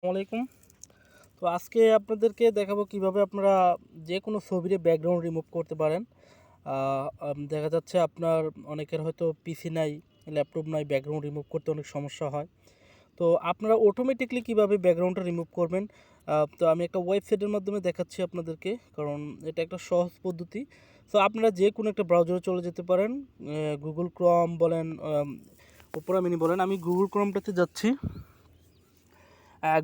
আসসালামাইকুম। তো আজকে আপনাদেরকে দেখাবো কিভাবে আপনারা যে কোনো ছবির ব্যাকগ্রাউন্ড রিমুভ করতে পারেন। দেখা যাচ্ছে আপনার অনেকের হয়তো পিসি নাই, ল্যাপটপ নাই, ব্যাকগ্রাউন্ড রিমুভ করতে অনেক সমস্যা হয়। তো আপনারা অটোমেটিকলি কিভাবে ব্যাকগ্রাউন্ডটা রিমুভ করবেন, তো আমি একটা ওয়েবসাইটের মাধ্যমে দেখাচ্ছি আপনাদেরকে, কারণ এটা একটা সহজ পদ্ধতি। তো আপনারা যে কোনো একটা ব্রাউজারে চলে যেতে পারেন, গুগল ক্রোম বলেন, ওপেরা মিনি বলেন। আমি গুগল ক্রোমটাতে যাচ্ছি।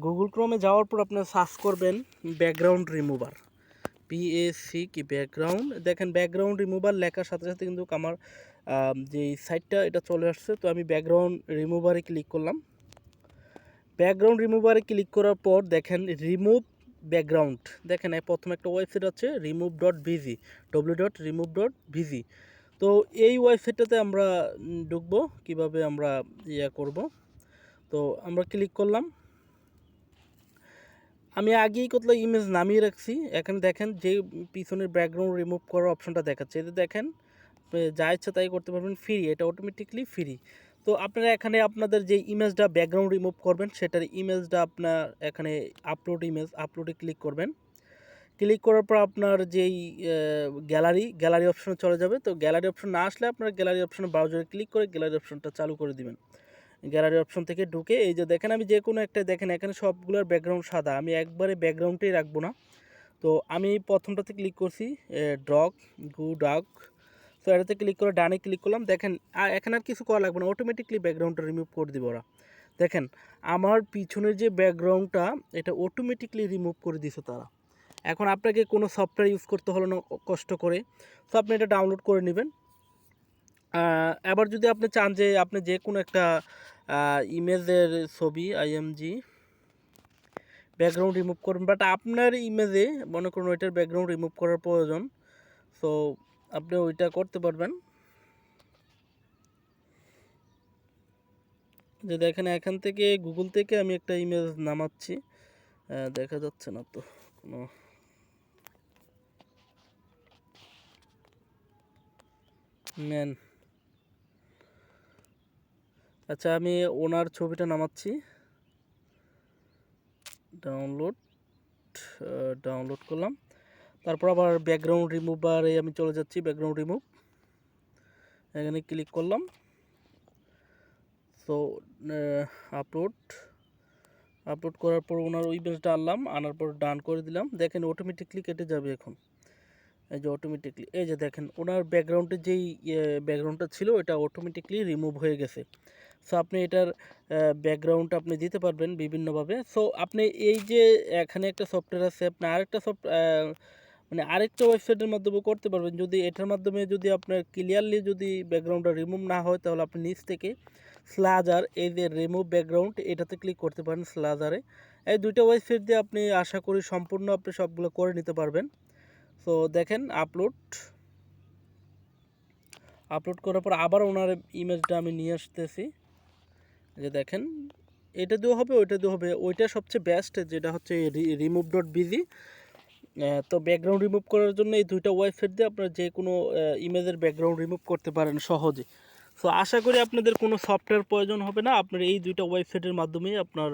গুগল ক্রোমে যাওয়ার পর আপনারা সার্চ করবেন ব্যাকগ্রাউন্ড রিমুভার, পিএসি কি ব্যাকগ্রাউন্ড। দেখেন ব্যাকগ্রাউন্ড রিমুভার লেখার সাথে সাথে কিন্তু আমার যে সাইটটা এটা চলে আসছে। তো আমি ব্যাকগ্রাউন্ড রিমুভারে ক্লিক করলাম। ব্যাকগ্রাউন্ড রিমুভারে ক্লিক করার পর দেখেন রিমুভ ব্যাকগ্রাউন্ড। দেখেন প্রথমে একটা ওয়েবসাইট আছে remove.bg, w.remove.bg। তো এই ওয়েবসাইটটাতে আমরা ঢুকবো, কিভাবে আমরা করব। তো আমরা ক্লিক করলাম। আমি আগেই কতলা ইমেজ নামিয়ে রাখছি। এখানে দেখেন যে পিছনের ব্যাকগ্রাউন্ড রিমুভ করার অপশনটা দেখাচ্ছে, এতে দেখেন যা ইচ্ছা তাই করতে পারবেন, ফ্রি, এটা অটোমেটিকলি ফ্রি। তো আপনারা এখানে আপনাদের যে ইমেজটা ব্যাকগ্রাউন্ড রিমুভ করবেন সেটার ইমেজটা আপনার এখানে আপলোডে ক্লিক করবেন। ক্লিক করার পর আপনার যেই গ্যালারি অপশনে চলে যাবে। তো গ্যালারি অপশন না আসলে আপনার গ্যালারি অপশনে ব্রাউজারে ক্লিক করে গ্যালারি অপশনটা চালু করে দিবেন। গ্যালারি অপশন থেকে ঢুকে এই যে দেখেন আমি যে কোনো একটা, দেখেন এখানে সবগুলোর ব্যাকগ্রাউন্ড সাদা, আমি একবারে ব্যাকগ্রাউন্ডটাই রাখবো না। তো আমি প্রথমটাতে ক্লিক করছি, ড্রগ ডাক। তো এটাতে ক্লিক করে ডানে ক্লিক করলাম। দেখেন এখানে আর কিছু করা লাগবে না, অটোমেটিকলি ব্যাকগ্রাউন্ডটা রিমুভ করে দিব ওরা। দেখেন আমার পিছনের যে ব্যাকগ্রাউন্ডটা এটা অটোমেটিকলি রিমুভ করে দিছে তারা। এখন আপনাকে কোনো সফটওয়্যার ইউজ করতে হলো না কষ্ট করে। তো আপনি এটা ডাউনলোড করে নেবেন। এবার যদি আপনি চান যে আপনি যে কোনো একটা ইমেজের ছবি আইএমজি ব্যাকগ্রাউন্ড রিমুভ করবেন, বাট আপনার ইমেজে মনে করুন ওইটার ব্যাকগ্রাউন্ড রিমুভ করার প্রয়োজন, সো আপনি ওইটা করতে পারবেন। যে দেখেন এখান থেকে গুগল থেকে আমি একটা ইমেজ নামাচ্ছি, দেখা যাচ্ছে না তো কোনো, ম্যান। আচ্ছা আমি ওনার ছবিটা নামাচ্ছি, ডাউনলোড ডাউনলোড করলাম। তারপর আবার ব্যাকগ্রাউন্ড রিমুভারে আমি চলে যাচ্ছি, ব্যাকগ্রাউন্ড রিমুভ এখানে ক্লিক করলাম। সো আপলোড আপলোড করার পর ওনার ওই ইমেজটা আনার পর ডান করে দিলাম। দেখেন অটোমেটিকলি কেটে যাবে এখন, এই যে অটোমেটিকলি, এই যে দেখেন ওনার ব্যাকগ্রাউন্ডে যেই ব্যাকগ্রাউন্ডটা ছিল ওটা অটোমেটিকলি রিমুভ হয়ে গেছে। সো আপনি এটার ব্যাকগ্রাউন্ডটা আপনি দিতে পারবেন বিভিন্নভাবে। সো আপনি এই যে এখানে একটা সফটওয়্যার আছে, আপনি আরেকটা মানে আরেকটা ওয়েবসাইটের মাধ্যমে করতে পারবেন। যদি এটার মাধ্যমে যদি আপনার ক্লিয়ারলি যদি ব্যাকগ্রাউন্ডটা রিমুভ না হয়, তাহলে আপনি নিচ থেকে স্লাজার, এই যে রিমুভ ব্যাকগ্রাউন্ড এটাতে ক্লিক করতে পারেন স্লাজারে। এই দুইটা ওয়েবসাইট দিয়ে আপনি আশা করি সম্পূর্ণ আপনি সবগুলো করে নিতে পারবেন। সো দেখেন আপলোড করার পর আবার ওনার ইমেজটা আমি নিয়ে আসতেছি। যে দেখেন এটা দিয়েও হবে, ওইটা দিয়েও হবে, ওইটা সবচেয়ে বেস্ট, যেটা হচ্ছে remove.bg। তো ব্যাকগ্রাউন্ড রিমুভ করার জন্য এই দুইটা ওয়েবসাইট দিয়ে আপনারা যে কোনো ইমেজের ব্যাকগ্রাউন্ড রিমুভ করতে পারেন সহজে। সো আশা করি আপনাদের কোনো সফটওয়্যার প্রয়োজন হবে না, আপনার এই দুইটা ওয়েবসাইটের মাধ্যমেই আপনার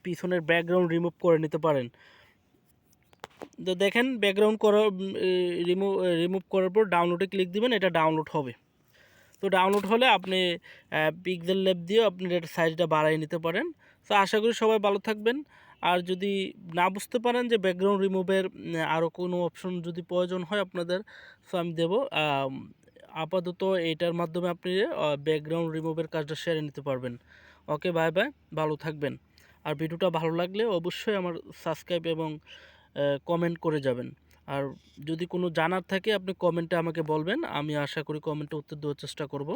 পিছনের ব্যাকগ্রাউন্ড রিমুভ করে নিতে পারেন। তো দেখেন ব্যাকগ্রাউন্ড রিমুভ করার পর ডাউনলোডে ক্লিক দিবেন, এটা ডাউনলোড হবে। তো ডাউনলোড হলে আপনি পিক্সেল ল্যাব দিয়েও আপনি এটার সাইজটা বাড়াই নিতে পারেন। তো আশা করি সবাই ভালো থাকবেন। আর যদি না বুঝতে পারেন যে ব্যাকগ্রাউন্ড রিমুভের আরও কোনো অপশন যদি প্রয়োজন হয় আপনাদের, সো আমি দেবো। আপাতত এটার মাধ্যমে আপনি ব্যাকগ্রাউন্ড রিমুভের কাজটা সেরে নিতে পারবেন। ওকে, বাই বাই, ভালো থাকবেন। আর ভিডিওটা ভালো লাগলে অবশ্যই আমার সাবস্ক্রাইব এবং কমেন্ট করে যাবেন। আর যদি কোনো জানার থাকে আপনি কমেন্টে আমাকে বলবেন, আমি আশা করি কমেন্টে উত্তর দেওয়ার চেষ্টা করব।